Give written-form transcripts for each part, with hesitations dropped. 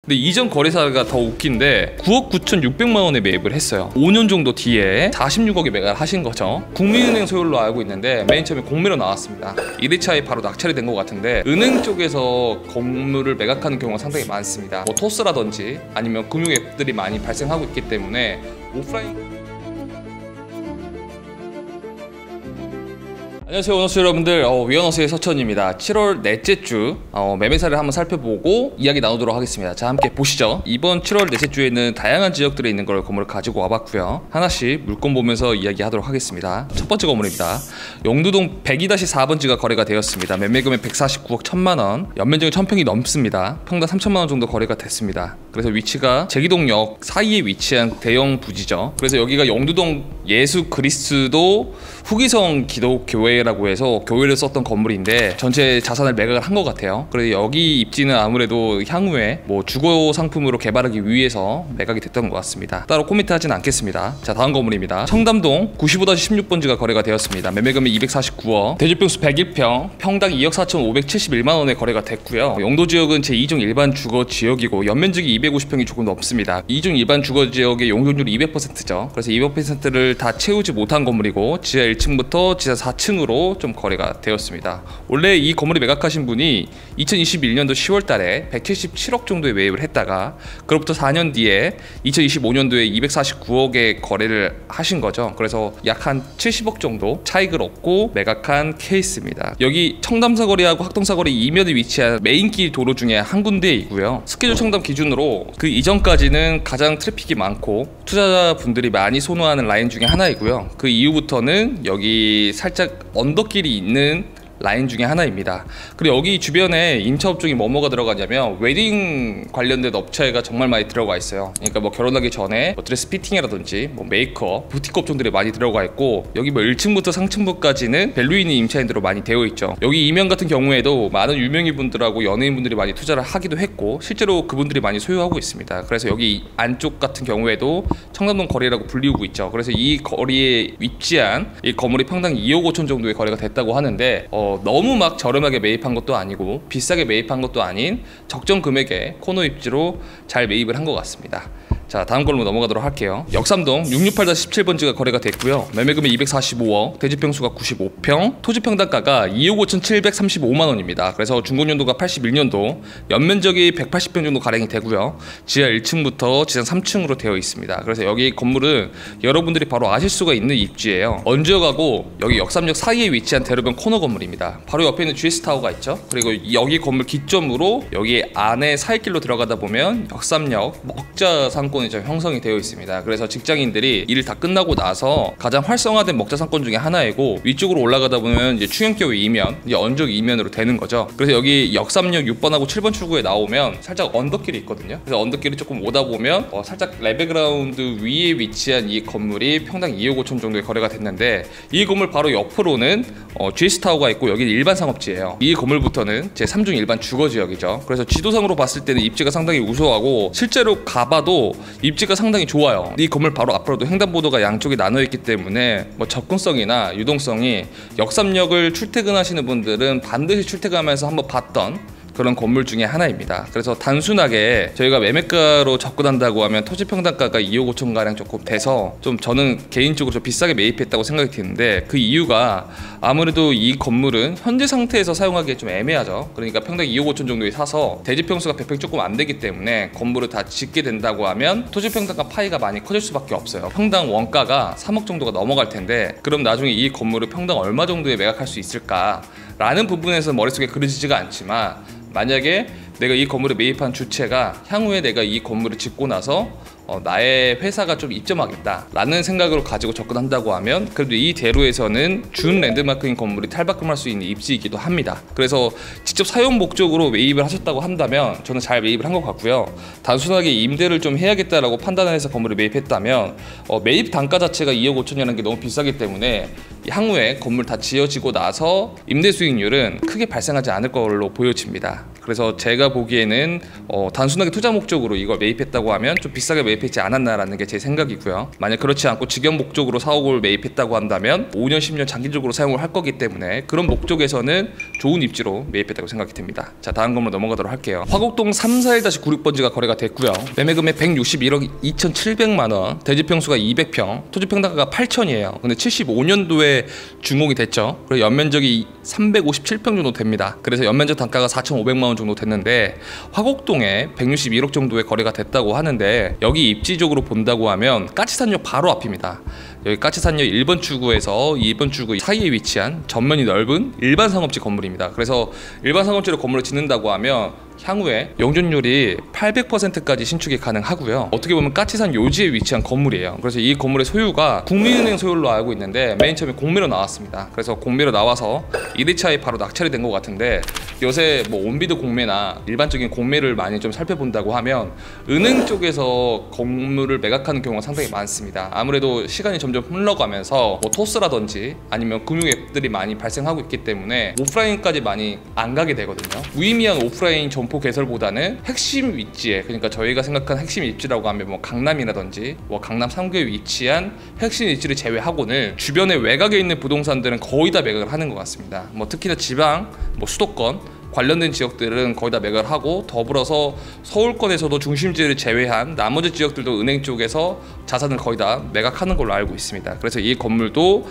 근데 이전 거래사가 더 웃긴데 9억 9,600만 원에 매입을 했어요. 5년 정도 뒤에 46억에 매각을 하신 거죠. 국민은행 소유로 알고 있는데 맨 처음에 공매로 나왔습니다. 2대차에 바로 낙찰이 된 것 같은데 은행 쪽에서 건물을 매각하는 경우가 상당히 많습니다. 뭐 토스라든지 아니면 금융 앱들이 많이 발생하고 있기 때문에 오프라인. 안녕하세요 오너스 여러분들, 위너스의 서천입니다. 7월 넷째 주 매매사를 한번 살펴보고 이야기 나누도록 하겠습니다. 자, 함께 보시죠. 이번 7월 넷째 주에는 다양한 지역들에 있는 걸 건물을 가지고 와봤고요. 하나씩 물건 보면서 이야기하도록 하겠습니다. 첫 번째 건물입니다. 영두동 102-4번지가 거래가 되었습니다. 매매금액 149억 1천만 원, 연면적이 1000평이 넘습니다. 평당 3천만 원 정도 거래가 됐습니다. 그래서 위치가 제기동역 사이에 위치한 대형 부지죠. 그래서 여기가 영두동 예수 그리스도 후기성 기독교회라고 해서 교회를 썼던 건물인데 전체 자산을 매각을 한 것 같아요. 그래서 여기 입지는 아무래도 향후에 뭐 주거 상품으로 개발하기 위해서 매각이 됐던 것 같습니다. 따로 코멘트 하진 않겠습니다. 자, 다음 건물입니다. 청담동 95-16번지가 거래가 되었습니다. 매매금액 249억, 대주평수 101평, 평당 2억 4,571만 원에 거래가 됐고요. 용도 지역은 제2종 일반 주거 지역이고 연면적이 250평이 조금 넘습니다. 2종 일반 주거 지역의 용적률이 200%죠. 그래서 200%를 다 채우지 못한 건물이고 지하 1층부터 지하 4층으로 좀 거래가 되었습니다. 원래 이 건물을 매각하신 분이 2021년도 10월 달에 177억 정도에 매입을 했다가 그로부터 4년 뒤에 2025년도에 249억에 거래를 하신 거죠. 그래서 약 한 70억 정도 차익을 얻고 매각한 케이스입니다. 여기 청담사거리하고 학동사거리 이면에 위치한 메인길 도로 중에 한 군데이고요. 스케줄 청담 기준으로 그 이전까지는 가장 트래픽이 많고 투자자분들이 많이 선호하는 라인 중에 하나이고요. 그 이후부터는 여기 살짝 언덕길이 있는 라인 중에 하나입니다. 그리고 여기 주변에 임차업종이 뭐가 들어가냐면 웨딩 관련된 업체가 정말 많이 들어가 있어요. 그러니까 뭐 결혼하기 전에 뭐 드레스 피팅이라든지 뭐 메이크업, 부티크 업종들이 많이 들어가 있고 여기 뭐 1층부터 상층부까지는 밸류 있는 임차인들로 많이 되어 있죠. 여기 이면 같은 경우에도 많은 유명인분들하고 연예인분들이 많이 투자를 하기도 했고 실제로 그분들이 많이 소유하고 있습니다. 그래서 여기 안쪽 같은 경우에도 청담동 거리라고 불리우고 있죠. 그래서 이 거리에 위치한 이 건물이 평당 2억 5천 정도의 거래가 됐다고 하는데 너무 막 저렴하게 매입한 것도 아니고 비싸게 매입한 것도 아닌 적정 금액의 코너 입지로 잘 매입을 한 것 같습니다. 자, 다음 걸로 넘어가도록 할게요. 역삼동 668-17번지가 거래가 됐고요. 매매금액 245억, 대지평수가 95평, 토지평당가가 2억 5,735만 원입니다. 그래서 준공연도가 81년도, 연면적이 180평 정도 가량이 되고요. 지하 1층부터 지상 3층으로 되어 있습니다. 그래서 여기 건물은 여러분들이 바로 아실 수가 있는 입지예요. 언지역하고 여기 역삼역 사이에 위치한 대로변 코너 건물입니다. 바로 옆에 있는 GS타워가 있죠. 그리고 여기 건물 기점으로 여기 안에 사이길로 들어가다 보면 역삼역 먹자 상권 좀 형성이 되어 있습니다. 그래서 직장인들이 일 다 끝나고 나서 가장 활성화된 먹자 상권 중에 하나이고 위쪽으로 올라가다 보면 이제 충영교 이면, 이제 언덕 이면으로 되는 거죠. 그래서 여기 역삼역 6번하고 7번 출구에 나오면 살짝 언덕길이 있거든요. 그래서 언덕길이 조금 오다 보면 살짝 레벨그라운드 위에 위치한 이 건물이 평당 2억 5천 정도의 거래가 됐는데 이 건물 바로 옆으로는 GS타워가 있고 여기는 일반 상업지예요. 이 건물부터는 제3중 일반 주거지역이죠. 그래서 지도상으로 봤을 때는 입지가 상당히 우수하고 실제로 가봐도 입지가 상당히 좋아요. 이 건물 바로 앞으로도 횡단보도가 양쪽에 나눠 있기 때문에 뭐 접근성이나 유동성이 역삼역을 출퇴근하시는 분들은 반드시 출퇴근하면서 한번 봤던 그런 건물 중에 하나입니다. 그래서 단순하게 저희가 매매가로 접근한다고 하면 토지 평당가가 2억 5천 가량 조금 돼서 좀 저는 개인적으로 좀 비싸게 매입했다고 생각이 드는데 그 이유가 아무래도 이 건물은 현재 상태에서 사용하기에 좀 애매하죠. 그러니까 평당 2억 5천 정도에 사서 대지평수가 100평 조금 안 되기 때문에 건물을 다 짓게 된다고 하면 토지 평당가 파이가 많이 커질 수밖에 없어요. 평당 원가가 3억 정도가 넘어갈 텐데 그럼 나중에 이 건물을 평당 얼마 정도에 매각할 수 있을까 라는 부분에서 머릿속에 그려지지가 않지만 만약에 내가 이 건물에 매입한 주체가 향후에 내가 이 건물을 짓고 나서 나의 회사가 좀 입점하겠다 라는 생각으로 가지고 접근한다고 하면 그래도 이 대로에서는 준 랜드마크인 건물이 탈바꿈할 수 있는 입지이기도 합니다. 그래서 직접 사용 목적으로 매입을 하셨다고 한다면 저는 잘 매입을 한 것 같고요. 단순하게 임대를 좀 해야겠다라고 판단을 해서 건물을 매입했다면 매입 단가 자체가 2억 5천이라는 게 너무 비싸기 때문에 향후에 건물 다 지어지고 나서 임대 수익률은 크게 발생하지 않을 걸로 보여집니다. 그래서 제가 보기에는 단순하게 투자 목적으로 이걸 매입했다고 하면 좀 비싸게 매입했지 않았나라는 게 제 생각이고요. 만약 그렇지 않고 직영 목적으로 사옥을 매입했다고 한다면 5년 10년 장기적으로 사용을 할 거기 때문에 그런 목적에서는 좋은 입지로 매입했다고 생각이 듭니다. 자, 다음 건물 넘어가도록 할게요. 화곡동 341-96번지가 거래가 됐고요. 매매금액 161억 2,700만원, 대지평수가 200평, 토지평당가가 8천이에요. 근데 75년도에 준공이 됐죠. 그리고 연면적이 357평 정도 됩니다. 그래서 연면적 단가가 4,500만원 정도 됐는데 화곡동에 161억 정도의 거래가 됐다고 하는데, 여기 입지적으로 본다고 하면 까치산역 바로 앞입니다. 여기 까치산역 1번 출구에서 2번 출구 사이에 위치한 전면이 넓은 일반 상업지 건물입니다. 그래서 일반 상업지로 건물을 짓는다고 하면 향후에 용적률이 800%까지 신축이 가능하고요. 어떻게 보면 까치산 요지에 위치한 건물이에요. 그래서 이 건물의 소유가 국민은행 소유로 알고 있는데 맨 처음에 공매로 나왔습니다. 그래서 공매로 나와서 1회차에 바로 낙찰이 된 것 같은데, 요새 뭐 온비드 공매나 일반적인 공매를 많이 좀 살펴본다고 하면 은행 쪽에서 건물을 매각하는 경우가 상당히 많습니다. 아무래도 시간이 점점 흘러가면서 뭐 토스라든지 아니면 금융앱들이 많이 발생하고 있기 때문에 오프라인까지 많이 안 가게 되거든요. 무의미한 오프라인 점포 개설보다는 핵심 위치에, 그러니까 저희가 생각한 핵심 입지라고 하면 뭐 강남이라든지 뭐 강남 3구에 위치한 핵심 입지를 제외하고는 주변에 외곽에 있는 부동산들은 거의 다 매각을 하는 것 같습니다. 뭐 특히나 지방, 뭐 수도권 관련된 지역들은 거의 다 매각을 하고, 더불어서 서울권에서도 중심지를 제외한 나머지 지역들도 은행 쪽에서 자산을 거의 다 매각하는 걸로 알고 있습니다. 그래서 이 건물도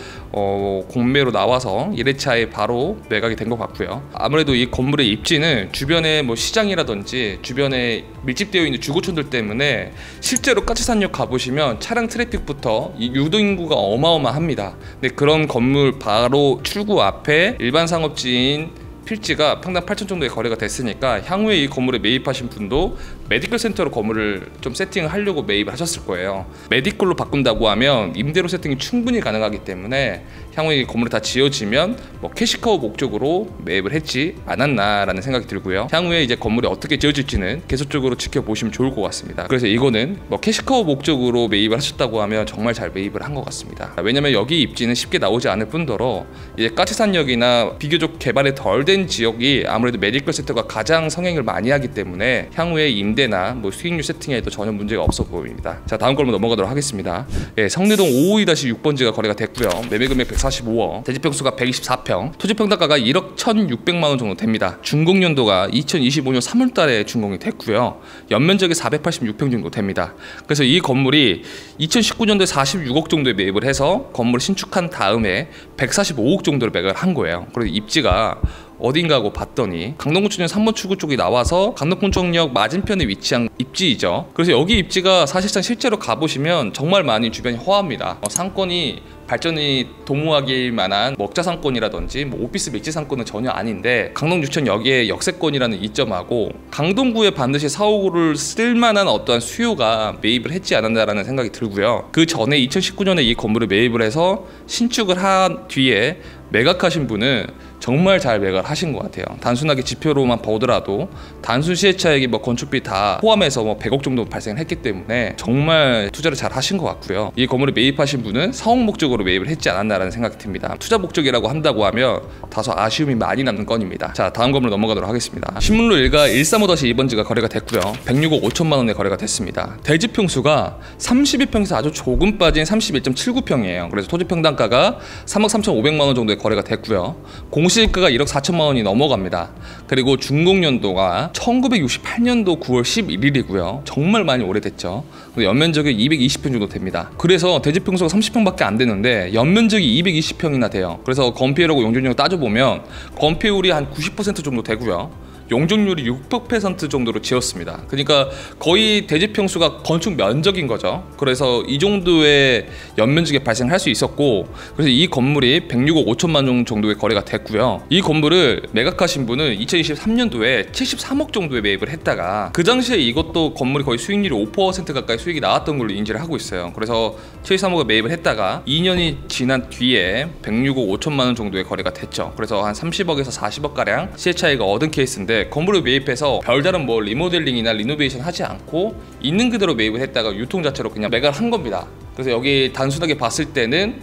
공매로 나와서 1회차에 바로 매각이 된 것 같고요. 아무래도 이 건물의 입지는 주변에 뭐 시장이라든지 주변에 밀집되어 있는 주거촌들 때문에 실제로 까치산역 가보시면 차량 트래픽부터 이 유동인구가 어마어마합니다. 근데 그런 건물 바로 출구 앞에 일반 상업지인 필지가 평당 8천 정도의 거래가 됐으니까 향후에 이 건물에 매입하신 분도 메디컬 센터로 건물을 좀 세팅을 하려고 매입을 하셨을 거예요. 메디컬로 바꾼다고 하면 임대료 세팅이 충분히 가능하기 때문에 향후에 이 건물이 다 지어지면 뭐 캐시카우 목적으로 매입을 했지 않았나라는 생각이 들고요. 향후에 이제 건물이 어떻게 지어질지는 계속적으로 지켜보시면 좋을 것 같습니다. 그래서 이거는 뭐 캐시카우 목적으로 매입을 하셨다고 하면 정말 잘 매입을 한 것 같습니다. 왜냐면 여기 입지는 쉽게 나오지 않을 뿐더러 이제 까치산역이나 비교적 개발이 덜 된 지역이 아무래도 메디컬 센터가 가장 성행을 많이 하기 때문에 향후에 임대나 뭐 수익률 세팅에도 전혀 문제가 없어 보입니다. 자, 다음 걸로 넘어가도록 하겠습니다. 예, 성내동 552-6번지가 거래가 됐고요. 매매금액 145억, 대지평수가 124평, 토지평당가가 1억 1,600만원 정도 됩니다. 준공연도가 2025년 3월달에 준공이 됐고요. 연면적이 486평 정도 됩니다. 그래서 이 건물이 2019년도에 46억 정도에 매입을 해서 건물을 신축한 다음에 145억 정도를 매각을 한 거예요. 그래서 입지가 어딘가 하고 봤더니 강동구청역 3번 출구 쪽이 나와서 강동구청역 맞은편에 위치한 입지이죠. 그래서 여기 입지가 사실상 실제로 가보시면 정말 많이 주변이 허합니다. 상권이 발전이 도모하길 만한 먹자 상권이라든지 뭐 오피스 밀집 상권은 전혀 아닌데, 강동구청역의 역세권이라는 이점하고 강동구에 반드시 사옥을 쓸만한 어떠한 수요가 매입을 했지 않았나라는 생각이 들고요. 그 전에 2019년에 이 건물을 매입을 해서 신축을 한 뒤에 매각하신 분은 정말 잘 매각을 하신 것 같아요. 단순하게 지표로만 보더라도 단순 시세차익이 뭐 건축비 다 포함해서 뭐 100억 정도 발생을 했기 때문에 정말 투자를 잘 하신 것 같고요. 이 건물에 매입하신 분은 사옥 목적으로 매입을 했지 않았나라는 생각이 듭니다. 투자 목적이라고 한다고 하면 다소 아쉬움이 많이 남는 건입니다. 자, 다음 건물 넘어가도록 하겠습니다. 신문로 1가 135-2번지가 거래가 됐고요. 106억 5천만원에 거래가 됐습니다. 대지평수가 32평에서 아주 조금 빠진 31.79평이에요. 그래서 토지평당가가 3억 3,500만원 정도에 거래가 됐고요. 공시지가가 1억 4천만원이 넘어갑니다. 그리고 준공연도가 1968년도 9월 11일이고요. 정말 많이 오래됐죠. 연면적이 220평 정도 됩니다. 그래서 대지평수가 30평밖에 안 되는데 연면적이 220평이나 돼요. 그래서 건폐율하고 용적률 따져보면 건폐율이 한 90% 정도 되고요. 용적률이 600% 정도로 지었습니다. 그러니까 거의 대지평수가 건축 면적인 거죠. 그래서 이 정도의 연면적이 발생할 수 있었고, 그래서 이 건물이 106억 5천만 원 정도의 거래가 됐고요. 이 건물을 매각하신 분은 2023년도에 73억 정도에 매입을 했다가 그 당시에 이것도 건물이 거의 수익률이 5% 가까이 수익이 나왔던 걸로 인지를 하고 있어요. 그래서 73억에 매입을 했다가 2년이 지난 뒤에 106억 5천만 원 정도의 거래가 됐죠. 그래서 한 30억에서 40억 가량 시세 차이가 얻은 케이스인데, 건물을 매입해서 별다른 뭐 리모델링이나 리노베이션 하지 않고 있는 그대로 매입을 했다가 유통 자체로 그냥 매각을 한 겁니다. 그래서 여기 단순하게 봤을 때는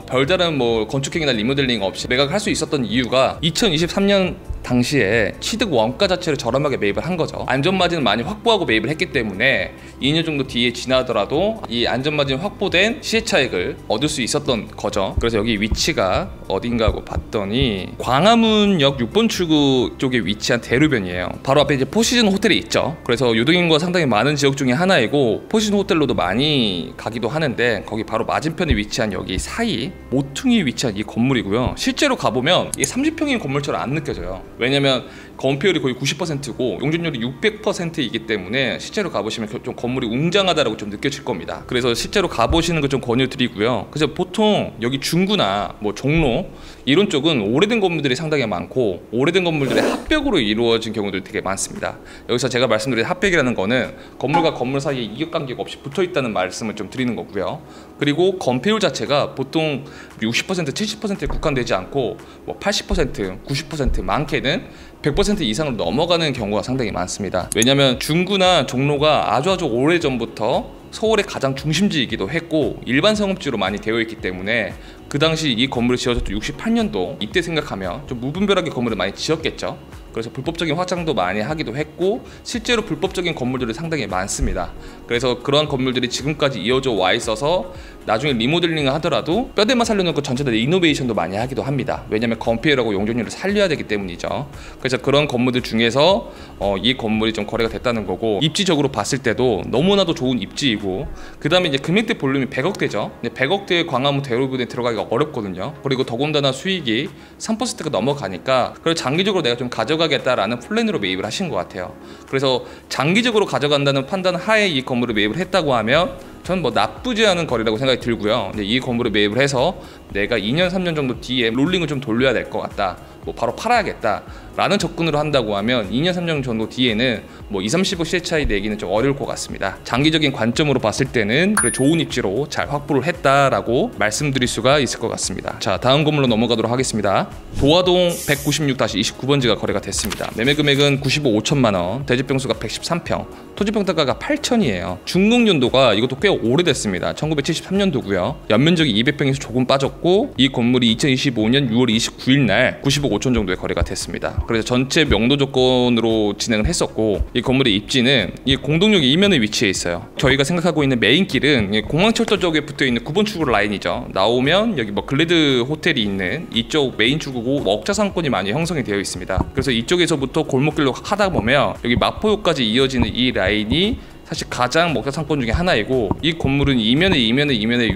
별다른 뭐 건축행위나 리모델링 없이 매각을 할 수 있었던 이유가 2023년 당시에 취득 원가 자체를 저렴하게 매입을 한 거죠. 안전마진을 많이 확보하고 매입을 했기 때문에 2년 정도 뒤에 지나더라도 이 안전마진 확보된 시세 차익을 얻을 수 있었던 거죠. 그래서 여기 위치가 어딘가 하고 봤더니 광화문역 6번 출구 쪽에 위치한 대로변이에요. 바로 앞에 이제 포시즌 호텔이 있죠. 그래서 유동인구가 상당히 많은 지역 중에 하나이고 포시즌 호텔로도 많이 가기도 하는데 거기 바로 맞은편에 위치한 여기 사이 모퉁이에 위치한 이 건물이고요. 실제로 가보면 이게 30평인 건물처럼 안 느껴져요. 왜냐면 건폐율이 거의 90%고 용적률이 600%이기 때문에 실제로 가보시면 좀 건물이 웅장하다라고 좀 느껴질 겁니다. 그래서 실제로 가보시는 거 좀 권유드리고요. 그래서 보통 여기 중구나 뭐 종로 이런 쪽은 오래된 건물들이 상당히 많고 오래된 건물들의 합벽으로 이루어진 경우들이 되게 많습니다. 여기서 제가 말씀드린 합벽이라는 거는 건물과 건물 사이에 이격간격 없이 붙어있다는 말씀을 좀 드리는 거고요. 그리고 건폐율 자체가 보통 60% 70%에 국한되지 않고 뭐 80% 90% 많게는 100% 이상으로 넘어가는 경우가 상당히 많습니다. 왜냐하면 중구나 종로가 아주 오래전부터 서울의 가장 중심지이기도 했고 일반 상업지로 많이 되어 있기 때문에 그 당시 이 건물이 지어졌던 68년도 이때 생각하면 좀 무분별하게 건물을 많이 지었겠죠. 그래서 불법적인 화장도 많이 하기도 했고 실제로 불법적인 건물들이 상당히 많습니다. 그래서 그러한 건물들이 지금까지 이어져 와 있어서 나중에 리모델링을 하더라도 뼈대만 살려놓고 전체 다 리노베이션도 많이 하기도 합니다. 왜냐하면 건폐율하고 용적률을 살려야 되기 때문이죠. 그래서 그런 건물들 중에서 이 건물이 좀 거래가 됐다는 거고 입지적으로 봤을 때도 너무나도 좋은 입지이고 그 다음에 이제 금액대 볼륨이 100억대죠. 근데 100억대의 광화문 대로변에 들어가기가 어렵거든요. 그리고 더군다나 수익이 3%가 넘어가니까 그걸 장기적으로 내가 좀 가져가겠다라는 플랜으로 매입을 하신 것 같아요. 그래서 장기적으로 가져간다는 판단 하에 이 건물을 매입을 했다고 하면 저는 뭐 나쁘지 않은 거래라고 생각이 들고요. 근데 이 건물을 매입을 해서 내가 2년 3년 정도 뒤에 롤링을 좀 돌려야 될 것 같다, 뭐 바로 팔아야겠다 라는 접근으로 한다고 하면 2년 3년 정도 뒤에는 뭐 20-30억 시세 차이 내기는 좀 어려울 것 같습니다. 장기적인 관점으로 봤을 때는 좋은 입지로 잘 확보를 했다라고 말씀드릴 수가 있을 것 같습니다. 자, 다음 건물로 넘어가도록 하겠습니다. 도화동 196-29번지가 거래가 됐습니다. 매매 금액은 95억 5천만 원, 대지평수가 113평, 토지평가가 8천이에요. 준공연도가 이것도 꽤 오래됐습니다. 1973년도고요. 연면적이 200평에서 조금 빠졌고 이 건물이 2025년 6월 29일 날 90억 5천 정도에 거래가 됐습니다. 그래서 전체 명도 조건으로 진행을 했었고 이 건물의 입지는 이 공동역 이면에 위치해 있어요. 저희가 생각하고 있는 메인 길은 공항철도 쪽에 붙어 있는 9번 출구 라인이죠. 나오면 여기 뭐 글래드 호텔이 있는 이쪽 메인 출구고 먹자 상권이 많이 형성이 되어 있습니다. 그래서 이쪽에서부터 골목길로 하다 보면 여기 마포역까지 이어지는 이 라인이 사실 가장 먹자 상권 중에 하나이고 이 건물은 이면에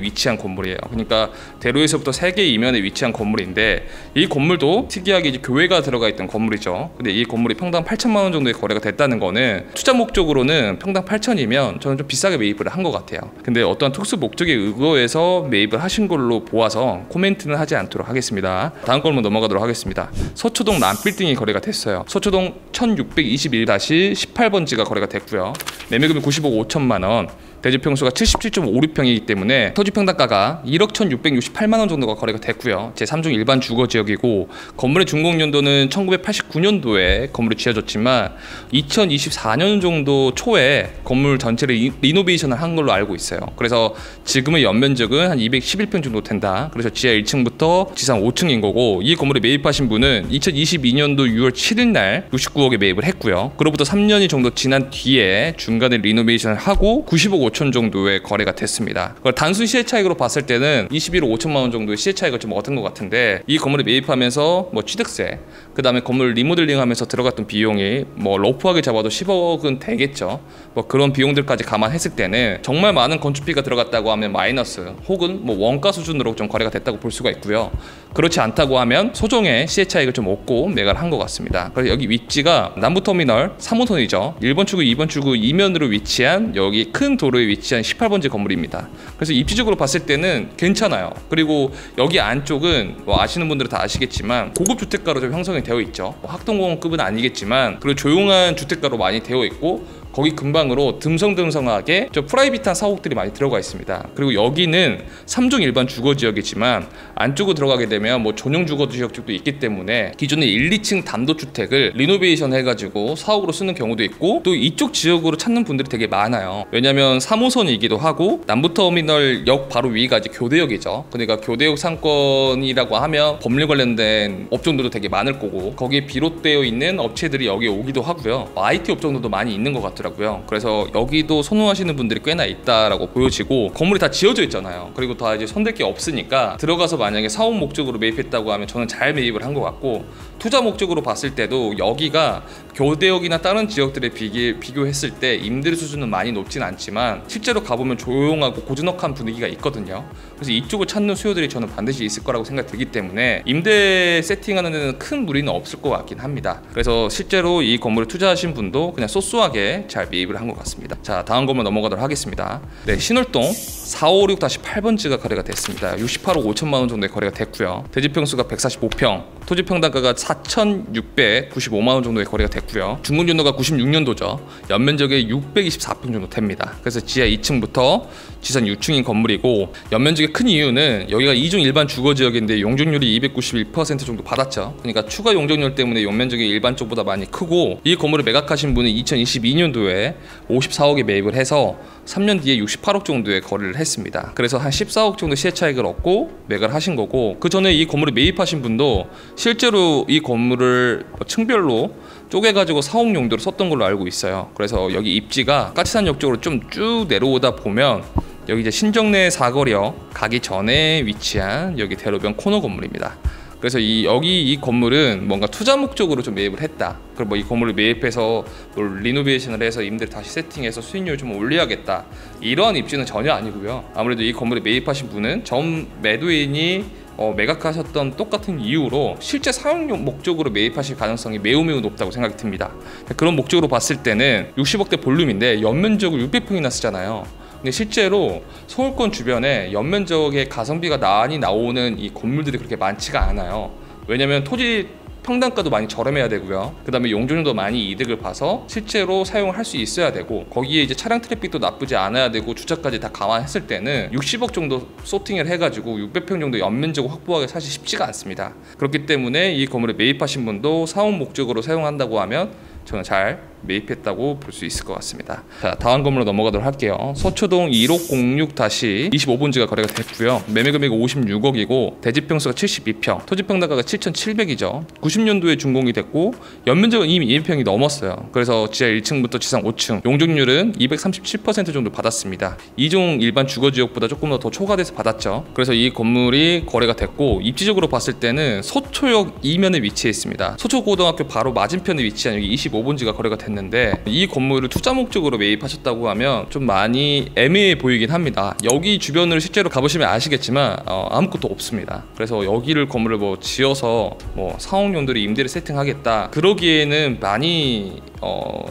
위치한 건물이에요. 그러니까 대로에서부터 3개 이면에 위치한 건물인데 이 건물도 특이하게 이제 교회가 들어가 있던 건물이죠. 근데 이 건물이 평당 8천만 원 정도의 거래가 됐다는 거는 투자 목적으로는 평당 8천이면 저는 좀 비싸게 매입을 한 것 같아요. 근데 어떠한 특수 목적에 의거해서 매입을 하신 걸로 보아서 코멘트는 하지 않도록 하겠습니다. 다음 건물 넘어가도록 하겠습니다. 서초동 람빌딩이 거래가 됐어요. 서초동 1621-18번지가 거래가 됐고요. 매매금이 95억 5천만 원, 대지평수가 77.56평이기 때문에 토지평당가가 1억 1,668만 원 정도가 거래가 됐고요. 제3중 일반 주거지역이고 건물의 준공연도는 1989년도에 건물이 지어졌지만 2024년 정도 초에 건물 전체를 리노베이션을 한 걸로 알고 있어요. 그래서 지금의 연면적은 한 211평 정도 된다. 그래서 지하 1층부터 지상 5층인 거고 이 건물에 매입하신 분은 2022년도 6월 7일 날 69억에 매입을 했고요. 그로부터 3년이 정도 지난 뒤에 중간에 리노베이션을 하고 90억 5천 정도의 거래가 됐습니다. 그걸 단순 시세 차익으로 봤을 때는 21억 5천만 원 정도의 시세 차익을 좀 얻은 것 같은데 이 건물에 매입하면서 뭐 취득세, 그 다음에 건물 리모델링하면서 들어갔던 비용이 뭐 러프하게 잡아도 10억은 되겠죠. 뭐 그런 비용들까지 감안했을 때는 정말 많은 건축비가 들어갔다고 하면 마이너스 혹은 뭐 원가 수준으로 좀 거래가 됐다고 볼 수가 있고요. 그렇지 않다고 하면 소정의 시세 차익을 좀 얻고 매각을 한 것 같습니다. 그래서 여기 위치가 남부터미널 3호선이죠. 1번 출구, 2번 출구 이면으로 위치한 여기 큰 도로에 위치한 18번지 건물입니다. 그래서 입지적으로 봤을 때는 괜찮아요. 그리고 여기 안쪽은 뭐 아시는 분들은 다 아시겠지만 고급 주택가로 좀 형성이 되어 있죠. 뭐 학동공원급은 아니겠지만 그리고 조용한 주택가로 많이 되어 있고 거기 근방으로 듬성듬성하게 좀 프라이빗한 사옥들이 많이 들어가 있습니다. 그리고 여기는 3종 일반 주거지역이지만 안쪽으로 들어가게 되면 뭐 전용 주거지역도 있기 때문에 기존의 1, 2층 단독주택을 리노베이션 해가지고 사옥으로 쓰는 경우도 있고, 또 이쪽 지역으로 찾는 분들이 되게 많아요. 왜냐면 3호선이기도 하고 남부터미널역 바로 위가 이제 교대역이죠. 그러니까 교대역 상권이라고 하면 법률 관련된 업종들도 되게 많을 거고, 거기에 비롯되어 있는 업체들이 여기에 오기도 하고요. IT 업종들도 많이 있는 것 같더라고요. 그래서 여기도 선호하시는 분들이 꽤나 있다라고 보여지고, 건물이 다 지어져 있잖아요. 그리고 다 이제 손댈 게 없으니까 들어가서 만약에 사업 목적으로 매입했다고 하면 저는 잘 매입을 한 것 같고, 투자 목적으로 봤을 때도 여기가 교대역이나 다른 지역들에 비교했을 때 임대 수준은 많이 높진 않지만 실제로 가보면 조용하고 고즈넉한 분위기가 있거든요. 그래서 이쪽을 찾는 수요들이 저는 반드시 있을 거라고 생각이 들기 때문에 임대 세팅하는 데는 큰 무리는 없을 것 같긴 합니다. 그래서 실제로 이 건물에 투자하신 분도 그냥 소소하게 잘 매입을 한 것 같습니다. 자, 다음 건물 넘어가도록 하겠습니다. 네, 신월동 456-8번지가 거래가 됐습니다. 68억 5천만 원 정도의 거래가 됐고요. 대지평수가 145평, 토지평당가가 4,695만 원 정도의 거래가 됐고요. 준공연도가 96년도죠. 연면적이 624평 정도 됩니다. 그래서 지하 2층부터 지상 6층인 건물이고, 연면적이 큰 이유는 여기가 2종 일반 주거지역인데 용적률이 291% 정도 받았죠. 그러니까 추가 용적률 때문에 연면적이 일반 쪽보다 많이 크고, 이 건물을 매각하신 분은 2022년도에 54억에 매입을 해서 3년 뒤에 68억 정도의 거래를 했습니다. 그래서 한 14억 정도 시세 차익을 얻고 매각을 하신 거고, 그 전에 이 건물을 매입하신 분도 실제로 이 건물을 층별로 쪼개가지고 사옥 용도로 썼던 걸로 알고 있어요. 그래서 여기 입지가 까치산역 쪽으로 좀 쭉 내려오다 보면 여기 이제 신정내 사거리역 가기 전에 위치한 여기 대로변 코너 건물입니다. 그래서 여기 이 건물은 뭔가 투자 목적으로 좀 매입을 했다. 그리고 뭐 이 건물을 매입해서 뭐 리노베이션을 해서 임대를 다시 세팅해서 수익률을 좀 올려야겠다, 이러한 입지는 전혀 아니고요. 아무래도 이 건물에 매입하신 분은 전 매도인이 매각하셨던 똑같은 이유로 실제 사용 목적으로 매입하실 가능성이 매우 높다고 생각이 듭니다. 그런 목적으로 봤을 때는 60억대 볼륨인데 연면적을 600평이나 쓰잖아요. 근데 실제로 서울권 주변에 연면적의 가성비가 많이 나오는 이 건물들이 그렇게 많지가 않아요. 왜냐면 토지 평당가도 많이 저렴해야 되고요. 그 다음에 용적률도 많이 이득을 봐서 실제로 사용을 할 수 있어야 되고, 거기에 이제 차량 트래픽도 나쁘지 않아야 되고 주차까지 다 감안했을 때는 60억 정도 소팅을 해가지고 600평 정도 연면적을 확보하기 사실 쉽지가 않습니다. 그렇기 때문에 이 건물에 매입하신 분도 사업 목적으로 사용한다고 하면 저는 잘 매입했다고 볼 수 있을 것 같습니다. 자, 다음 건물로 넘어가도록 할게요. 서초동 1506-25번지가 거래가 됐고요. 매매금액이 56억이고 대지평수가 72평, 토지평당가가 7,700이죠. 90년도에 준공이 됐고 연면적은 이미 200평이 넘었어요. 그래서 지하 1층부터 지상 5층, 용적률은 237% 정도 받았습니다. 2종 일반 주거지역보다 조금 더 초과돼서 받았죠. 그래서 이 건물이 거래가 됐고, 입지적으로 봤을 때는 서초역 이면에 위치해 있습니다. 서초고등학교 바로 맞은편에 위치한 여기 25번지가 거래가 됐는데, 이 건물을 투자 목적으로 매입하셨다고 하면 좀 많이 애매해 보이긴 합니다. 여기 주변을 실제로 가보시면 아시겠지만 아무것도 없습니다. 그래서 여기를 건물을 뭐 지어서 뭐 사옥용도로 임대를 세팅하겠다, 그러기에는 많이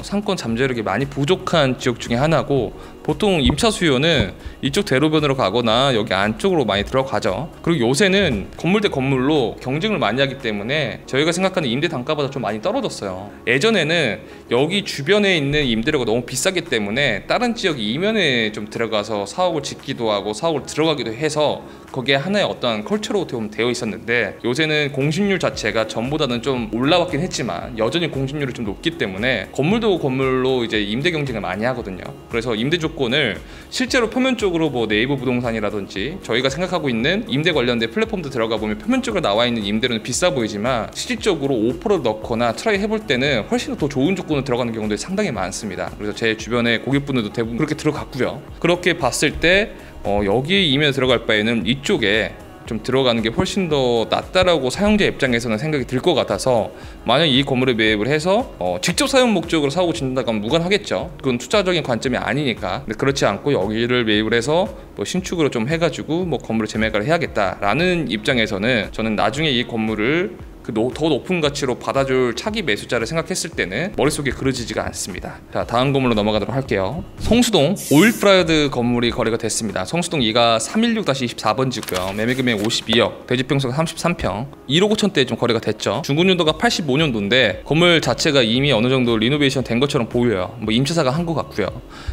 상권 잠재력이 많이 부족한 지역 중에 하나고, 보통 임차 수요는 이쪽 대로변으로 가거나 여기 안쪽으로 많이 들어가죠. 그리고 요새는 건물 대 건물로 경쟁을 많이 하기 때문에 저희가 생각하는 임대 단가보다 좀 많이 떨어졌어요. 예전에는 여기 주변에 있는 임대료가 너무 비싸기 때문에 다른 지역 이면에 좀 들어가서 사옥을 짓기도 하고 사옥을 들어가기도 해서 거기에 하나의 어떤 컬처로 되어 있었는데, 요새는 공실률 자체가 전보다는 좀 올라왔긴 했지만 여전히 공실률이 좀 높기 때문에 건물도 건물로 이제 임대 경쟁을 많이 하거든요. 그래서 임대 조건을 실제로 표면적으로 뭐 네이버 부동산이라든지 저희가 생각하고 있는 임대 관련된 플랫폼도 들어가 보면 표면적으로 나와 있는 임대료는 비싸 보이지만 실질적으로 오퍼를 넣거나 트라이 해볼 때는 훨씬 더 좋은 조건으로 들어가는 경우들이 상당히 많습니다. 그래서 제 주변의 고객분들도 대부분 그렇게 들어갔고요. 그렇게 봤을 때 여기 이면에 들어갈 바에는 이쪽에 좀 들어가는 게 훨씬 더 낫다라고 사용자 입장에서는 생각이 들 것 같아서, 만약 이 건물에 매입을 해서 직접 사용 목적으로 사고 짓는다고 하면 무관하겠죠. 그건 투자적인 관점이 아니니까. 근데 그렇지 않고 여기를 매입을 해서 뭐 신축으로 좀 해가지고 뭐 건물을 재매각을 해야겠다라는 입장에서는 저는 나중에 이 건물을 더 높은 가치로 받아줄 차기 매수자를 생각했을 때는 머릿속에 그려지지가 않습니다. 자, 다음 건물로 넘어가도록 할게요. 성수동 오일프라이드 건물이 거래가 됐습니다. 성수동 2가 316-24번지고요. 매매금액 52억, 대지평수가 33평, 1억 5천대에 좀 거래가 됐죠. 중고년도가 85년도인데 건물 자체가 이미 어느 정도 리노베이션 된 것처럼 보여요. 뭐 임차사가 한 것 같고요.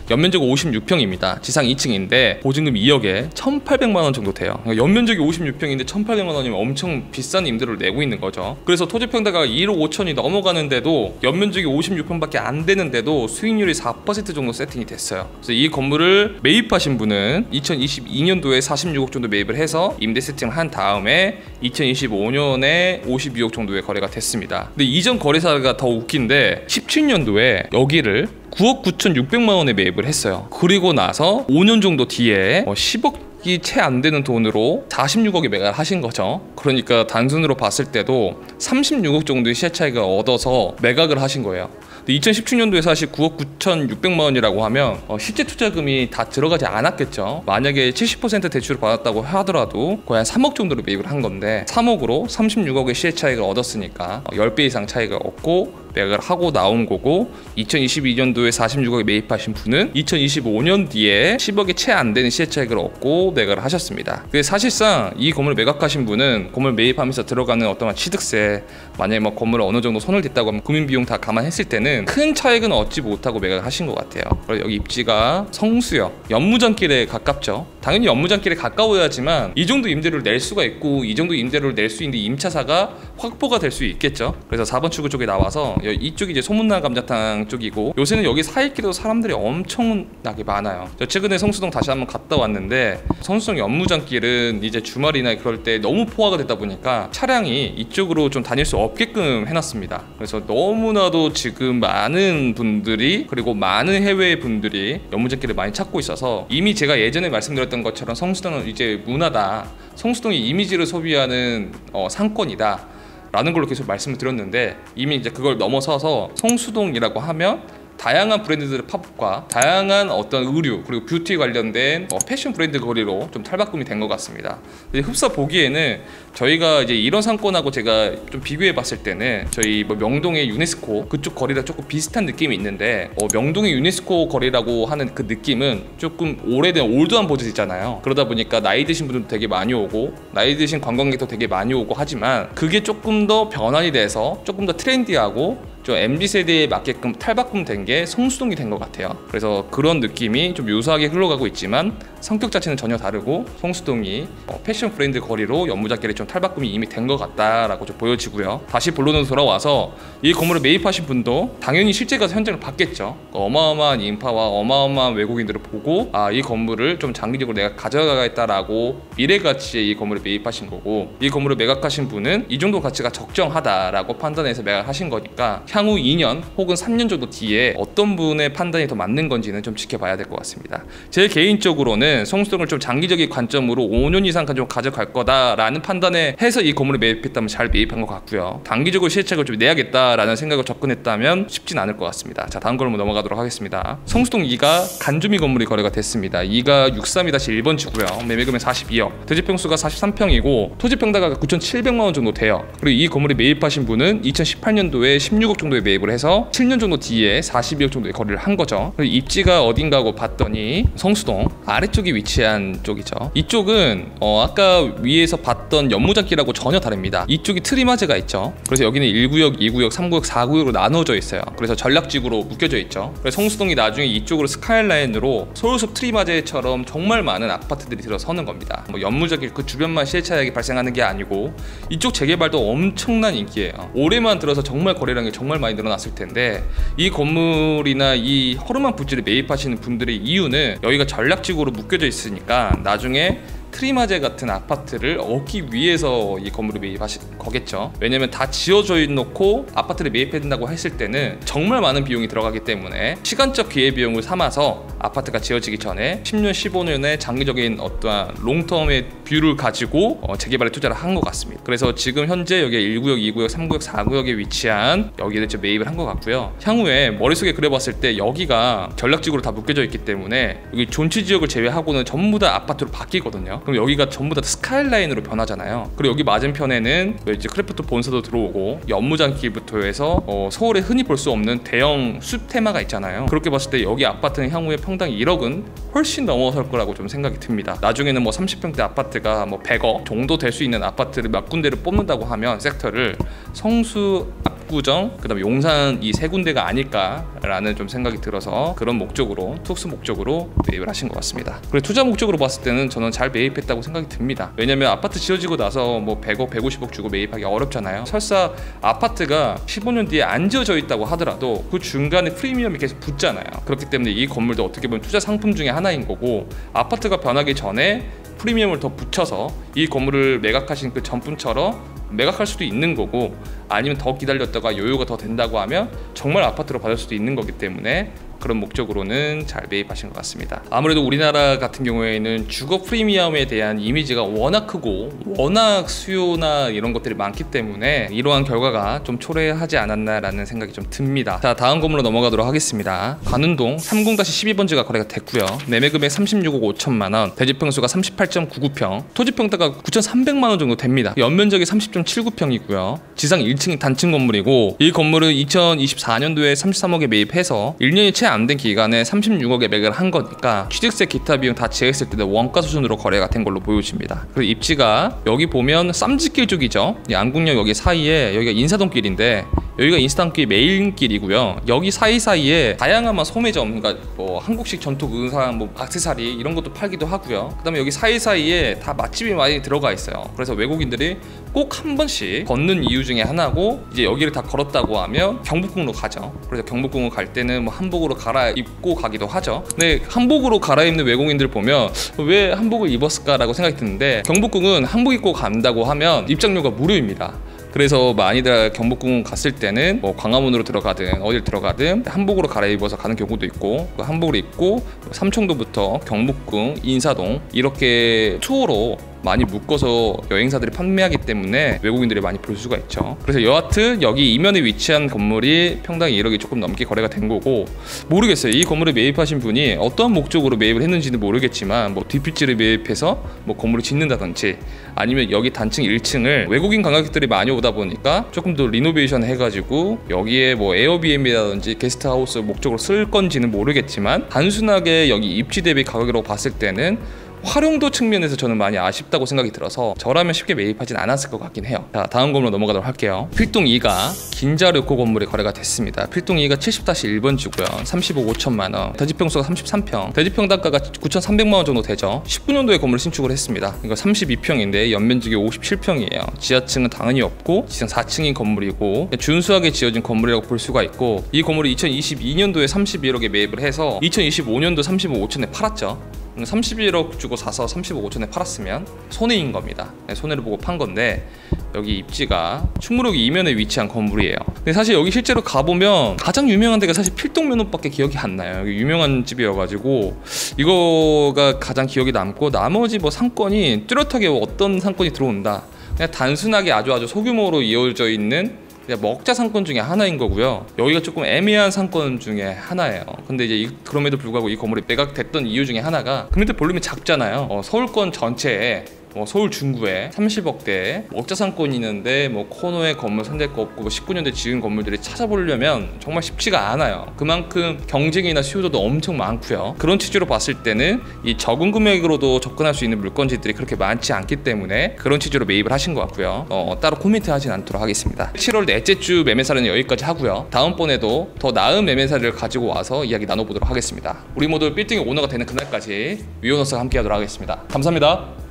연면적 56평입니다. 지상 2층인데 보증금 2억에 1,800만 원 정도 돼요. 그러니까 연면적이 56평인데 1,800만 원이면 엄청 비싼 임대료를 내고 있는 거죠. 그래서 토지평가가 1억 5천이 넘어가는데도 연면적이 56평밖에 안 되는데도 수익률이 4% 정도 세팅이 됐어요. 그래서 이 건물을 매입하신 분은 2022년도에 46억 정도 매입을 해서 임대 세팅을 한 다음에 2025년에 52억 정도의 거래가 됐습니다. 근데 이전 거래사가 더 웃긴데 17년도에 여기를 9억 9,600만 원에 매입을 했어요. 그리고 나서 5년 정도 뒤에 10억이 채 안 되는 돈으로 46억에 매각을 하신 거죠. 그러니까 단순으로 봤을 때도 36억 정도의 시세 차익을 얻어서 매각을 하신 거예요. 2017년도에 사실 9억 9,600만 원이라고 하면 실제 투자금이 다 들어가지 않았겠죠. 만약에 70% 대출을 받았다고 하더라도 거의 한 3억 정도로 매입을 한 건데 3억으로 36억의 시세 차익을 얻었으니까 10배 이상 차익을 얻고 매각을 하고 나온 거고, 2022년도에 46억에 매입하신 분은 2025년 뒤에 10억이 채 안 되는 시세 차익을 얻고 매각을 하셨습니다. 사실상 이 건물을 매각하신 분은 건물 매입하면서 들어가는 어떤 취득세, 만약에 뭐 건물을 어느 정도 손을 댔다고 하면 금융 비용 다 감안했을 때는 큰 차익은 얻지 못하고 매각을 하신 것 같아요. 그리고 여기 입지가 성수역, 연무장길에 가깝죠. 당연히 연무장길에 가까워야지만 이 정도 임대료를 낼 수가 있고 이 정도 임대료를 낼 수 있는 임차사가 확보가 될 수 있겠죠. 그래서 4번 출구 쪽에 나와서 이쪽이 이제 소문난 감자탕 쪽이고, 요새는 여기 사이길에도 사람들이 엄청나게 많아요. 저 최근에 성수동 다시 한번 갔다 왔는데 성수동 연무장길은 이제 주말이나 그럴 때 너무 포화가 되다 보니까 차량이 이쪽으로 좀 다닐 수 없게끔 해놨습니다. 그래서 너무나도 지금 많은 분들이, 그리고 많은 해외 분들이 연무장길을 많이 찾고 있어서, 이미 제가 예전에 말씀드렸던 것처럼 성수동은 이제 문화다, 성수동이 이미지를 소비하는 상권이다 라는 걸로 계속 말씀을 드렸는데, 이미 이제 그걸 넘어서서 성수동이라고 하면 다양한 브랜드들의 팝업과 다양한 어떤 의류 그리고 뷰티 관련된 패션 브랜드 거리로 좀 탈바꿈이 된 것 같습니다. 흡사 보기에는 저희가 이제 이런 상권하고 제가 좀 비교해 봤을 때는 저희 명동의 유네스코 그쪽 거리랑 조금 비슷한 느낌이 있는데, 명동의 유네스코 거리라고 하는 그 느낌은 조금 오래된 올드한 버전이잖아요. 그러다 보니까 나이 드신 분들도 되게 많이 오고 나이 드신 관광객도 되게 많이 오고 하지만, 그게 조금 더 변환이 돼서 조금 더 트렌디하고 좀 MZ세대에 맞게끔 탈바꿈된 게 성수동이 된 것 같아요. 그래서 그런 느낌이 좀 유사하게 흘러가고 있지만 성격 자체는 전혀 다르고, 성수동이 패션 브랜드 거리로 연무장길에 좀 탈바꿈이 이미 된 것 같다라고 좀 보여지고요. 다시 본론으로 돌아와서 이 건물을 매입하신 분도 당연히 실제 가서 현장을 봤겠죠. 어마어마한 인파와 어마어마한 외국인들을 보고, 이 건물을 좀 장기적으로 내가 가져가겠다라고 미래 가치의 이 건물을 매입하신 거고, 이 건물을 매각하신 분은 이 정도 가치가 적정하다라고 판단해서 매각하신 거니까 향후 2년 혹은 3년 정도 뒤에 어떤 분의 판단이 더 맞는 건지는 좀 지켜봐야 될 것 같습니다. 제 개인적으로는 성수동을 좀 장기적인 관점으로 5년 이상 좀 가져갈 거다라는 판단에 해서 이 건물을 매입했다면 잘 매입한 것 같고요. 단기적으로 시세차익을 좀 내야겠다라는 생각을 접근했다면 쉽진 않을 것 같습니다. 자, 다음 건물 넘어가도록 하겠습니다. 성수동 2가 간주미 건물이 거래가 됐습니다. 2가 632-1번지고요. 매매금액 42억, 대지평수가 43평이고 토지평가가 9,700만 원 정도 돼요. 그리고 이 건물에 매입하신 분은 2018년도에 16억 정도에 매입을 해서 7년 정도 뒤에 42억 정도의 거래를 한 거죠. 그리고 입지가 어딘가고 봤더니 성수동 아래쪽에 위치한 쪽이죠. 이쪽은 아까 위에서 봤던 연무장길하고 전혀 다릅니다. 이쪽이 트리마제가 있죠. 그래서 여기는 1구역, 2구역, 3구역, 4구역으로 나누어져 있어요. 그래서 전략지구로 묶여져 있죠. 그래서 성수동이 나중에 이쪽으로 스카이라인으로 서울숲 트리마제처럼 정말 많은 아파트들이 들어서는 겁니다. 연무장길 그 주변만 시세차익이 발생하는 게 아니고 이쪽 재개발도 엄청난 인기예요. 올해만 들어서 정말 거래량이 정말 많이 늘어났을 텐데, 이 건물이나 이 허름한 부지를 매입하시는 분들의 이유는 여기가 전략지구로 묶여져 있으니까 나중에 트리마제 같은 아파트를 얻기 위해서 이 건물을 매입하신 거겠죠. 왜냐면 다 지어져 놓고 아파트를 매입해야 된다고 했을 때는 정말 많은 비용이 들어가기 때문에 시간적 기회비용을 삼아서 아파트가 지어지기 전에 10년, 15년의 장기적인 어떠한 롱텀의 뷰를 가지고 재개발에 투자를 한 것 같습니다. 그래서 지금 현재 여기 1구역, 2구역, 3구역, 4구역에 위치한 여기를 매입을 한 것 같고요. 향후에 머릿속에 그려봤을 때 여기가 전략지구로 다 묶여져 있기 때문에 여기 존치 지역을 제외하고는 전부 다 아파트로 바뀌거든요. 그럼 여기가 전부 다 스카이라인으로 변하잖아요. 그리고 여기 맞은편에는 이제 크래프트 본사도 들어오고 연무장길부터 해서 서울에 흔히 볼 수 없는 대형 숲 테마가 있잖아요. 그렇게 봤을 때 여기 아파트는 향후에 평당 1억은 훨씬 넘어설 거라고 좀 생각이 듭니다. 나중에는 뭐 30평대 아파트가 뭐 100억 정도 될 수 있는 아파트를 몇 군데를 뽑는다고 하면 섹터를 성수, 압구정, 그다음에 용산 이 세 군데가 아닐까라는 좀 생각이 들어서 그런 목적으로 특수 목적으로 매입을 하신 것 같습니다. 그리고 투자 목적으로 봤을 때는 저는 잘 매입했다고 생각이 듭니다. 왜냐면 아파트 지어지고 나서 뭐 100억, 150억 주고 매입하기 어렵잖아요. 설사 아파트가 15년 뒤에 안 지어져 있다고 하더라도 그 중간에 프리미엄이 계속 붙잖아요. 그렇기 때문에 이 건물도 어떻게 보면 투자 상품 중에 하나인 거고, 아파트가 변하기 전에 프리미엄을 더 붙여서 이 건물을 매각하신 그 전분처럼 매각할 수도 있는 거고, 아니면 더 기다렸다가 여유가 더 된다고 하면 정말 아파트로 받을 수도 있는 거기 때문에 그런 목적으로는 잘 매입하신 것 같습니다. 아무래도 우리나라 같은 경우에는 주거 프리미엄에 대한 이미지가 워낙 크고 워낙 수요나 이런 것들이 많기 때문에 이러한 결과가 좀 초래하지 않았나라는 생각이 좀 듭니다. 자, 다음 건물로 넘어가도록 하겠습니다. 관운동 30-12번지가 거래가 됐고요. 매매금액 36억 5천만 원, 대지평수가 38.99평, 토지평가가 9,300만 원 정도 됩니다. 연면적이 30.79평이고요. 지상 1층 단층 건물이고, 이 건물은 2024년도에 33억에 매입해서 1년이 채 안 된 기간에 36억에 매각을 한 거니까 취득세 기타 비용 다 제했을 때는 원가 수준으로 거래가 된 걸로 보여집니다. 그리고 입지가 여기 보면 쌈지길 쪽이죠. 이 안국역 여기 사이에 여기가 인사동길인데 여기가 인사동길 메인길이고요. 여기 사이사이에 다양한 소매점, 그러니까 뭐 한국식 전통 의상, 뭐 액세서리 이런 것도 팔기도 하고요. 그다음에 여기 사이사이에 다 맛집이 많이 들어가 있어요. 그래서 외국인들이 꼭 한 번씩 걷는 이유 중에 하나고, 이제 여기를 다 걸었다고 하면 경복궁으로 가죠. 그래서 경복궁을 갈 때는 뭐 한복으로 갈아입고 가기도 하죠. 근데 한복으로 갈아입는 외국인들 보면 왜 한복을 입었을까라고 생각이 드는데, 경복궁은 한복 입고 간다고 하면 입장료가 무료입니다. 그래서 많이들 경복궁 갔을 때는 뭐 광화문으로 들어가든 어딜 들어가든 한복으로 갈아입어서 가는 경우도 있고, 그 한복을 입고 삼청도부터 경복궁, 인사동 이렇게 투어로 많이 묶어서 여행사들이 판매하기 때문에 외국인들이 많이 볼 수가 있죠. 그래서 여하튼 여기 이면에 위치한 건물이 평당 1억이 조금 넘게 거래가 된 거고, 모르겠어요. 이 건물에 매입하신 분이 어떠한 목적으로 매입을 했는지는 모르겠지만 뭐 뒷필지를 매입해서 뭐 건물을 짓는다든지, 아니면 여기 단층 1층을 외국인 관광객들이 많이 오다 보니까 조금 더 리노베이션 해가지고 여기에 뭐 에어비앤비라든지 게스트하우스 목적으로 쓸 건지는 모르겠지만, 단순하게 여기 입지 대비 가격으로 봤을 때는 활용도 측면에서 저는 많이 아쉽다고 생각이 들어서 저라면 쉽게 매입하진 않았을 것 같긴 해요. 자, 다음 건물로 넘어가도록 할게요. 필동 2가 긴자르코 건물이 거래가 됐습니다. 필동 2가 70-1번지고요. 35억 5천만 원, 대지평수가 33평, 대지평 단가가 9,300만 원 정도 되죠. 19년도에 건물을 신축을 했습니다. 이거 32평인데 연면적이 57평이에요. 지하층은 당연히 없고 지상 4층인 건물이고 준수하게 지어진 건물이라고 볼 수가 있고, 이 건물이 2022년도에 31억에 매입을 해서 2025년도 35억 5천에 팔았죠. 31억 주고 사서 35억 5천에 팔았으면 손해인 겁니다. 손해를 보고 판 건데, 여기 입지가 충무로역 이면에 위치한 건물이에요. 근데 사실 여기 실제로 가보면 가장 유명한 데가 사실 필동면허밖에 기억이 안 나요. 여기 유명한 집이어가지고 이거가 가장 기억이 남고, 나머지 뭐 상권이 뚜렷하게 어떤 상권이 들어온다, 그냥 단순하게 아주 소규모로 이어져 있는 먹자 상권 중에 하나인 거고요. 여기가 조금 애매한 상권 중에 하나예요. 근데 이제 그럼에도 불구하고 이 건물이 매각됐던 이유 중에 하나가 금액대 볼륨이 작잖아요. 서울권 전체에 서울 중구에 30억대 먹자 상권이 있는데 뭐 코너에 건물 선될 거 없고 19년대 지은 건물들이 찾아보려면 정말 쉽지가 않아요. 그만큼 경쟁이나 수요도도 엄청 많고요. 그런 취지로 봤을 때는 이 적은 금액으로도 접근할 수 있는 물건지들이 그렇게 많지 않기 때문에 그런 취지로 매입을 하신 것 같고요. 따로 코멘트 하진 않도록 하겠습니다. 7월 넷째 주 매매사례는 여기까지 하고요. 다음번에도 더 나은 매매사례를 가지고 와서 이야기 나눠보도록 하겠습니다. 우리 모두 빌딩의 오너가 되는 그날까지 위오너스가 함께 하도록 하겠습니다. 감사합니다.